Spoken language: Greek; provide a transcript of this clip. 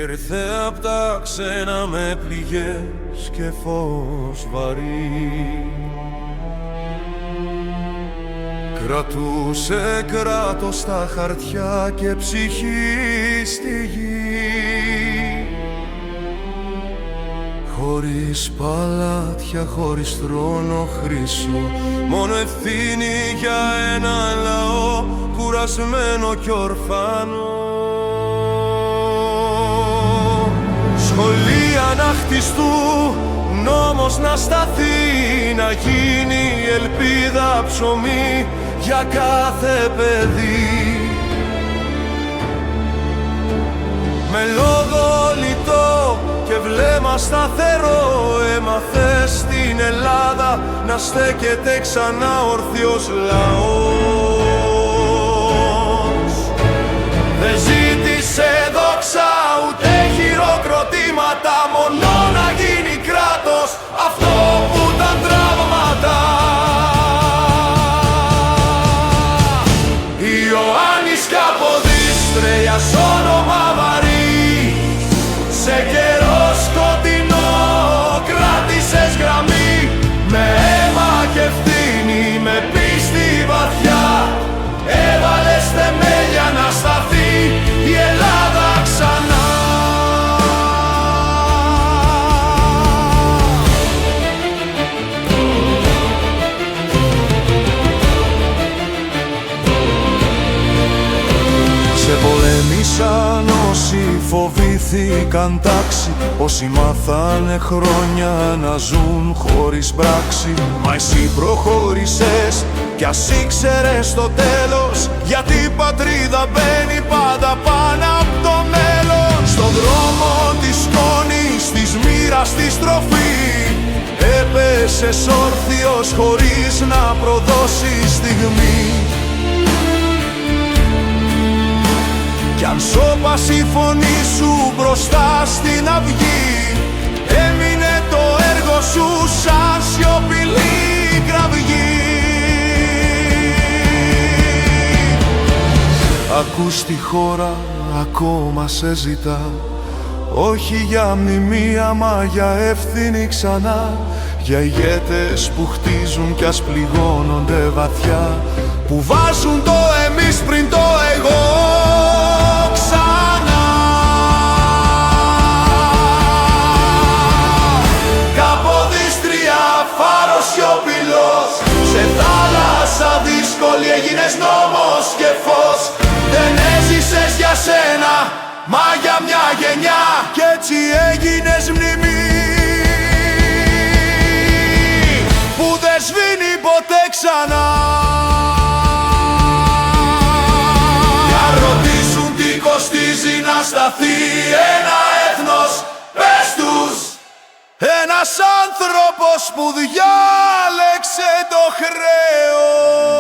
Ήρθε απ' τα ξένα με πληγές και φως βαρύ. Κρατούσε κράτος στα χαρτιά και ψυχή στη γη. Χωρίς παλάτια, χωρίς θρόνο χρήσο, μόνο ευθύνη για ένα λαό κουρασμένο κι ορφανό. Σχολεία να χτιστούν, νόμος να σταθεί, να γίνει ελπίδα ψωμί για κάθε παιδί. Με λόγο λιτό και βλέμμα σταθερό έμαθε στην Ελλάδα να στέκεται ξανά ορθιος λαός. Δεν ζήτησε δόξα ούτε χειροκροτήματα, μόνο να γίνει κράτος αυτό που ήταν τραύματα. Ιωάννης κι Αποδίστρεας όνομα βαρύ, σε καιρό σκοτεινό κράτησες γραμμή. Με αίμα και ευθύνη, με πίστη βαθιά, έβαλες θεμέλια να σταθεί η Ελλάδα ξανά. Σε πολέμησαν όσοι φοβήθηκαν τάξη, όσοι μάθανε χρόνια να ζουν χωρίς πράξη. Μα εσύ προχώρησες κι ας ήξερες στο τέλος, γιατί η πατρίδα μπαίνει πάντα πάνω απ' το μέλλον. Στον δρόμο της σκόνης, της μοίρας τη στροφή, έπεσες όρθιος χωρίς να προδώσεις στιγμή. Κι αν σώπασε η φωνή σου μπροστά στην αυγή, έμεινε το έργο σου σαν σιωπηλή κραυγή. Ακούς τη χώρα ακόμα σε ζητά, όχι για μνημεία μα για ευθύνη ξανά. Για ηγέτες που χτίζουν κι ας πληγώνονται βαθιά, που βάζουν το εμείς πριν το εγώ ξανά. Καποδίστρια, φάρος σιωπηλός, σε θάλασσα δύσκολη έγινες νόμος και φως. Δεν έζησες για σένα, μα για μια γενιά, κι έτσι έγινες μνημή που δεν σβήνει ποτέ ξανά. Για ρωτήσουν τι κοστίζει να σταθεί ένα έθνος, πες τους, ένας άνθρωπος που διάλεξε το χρέος.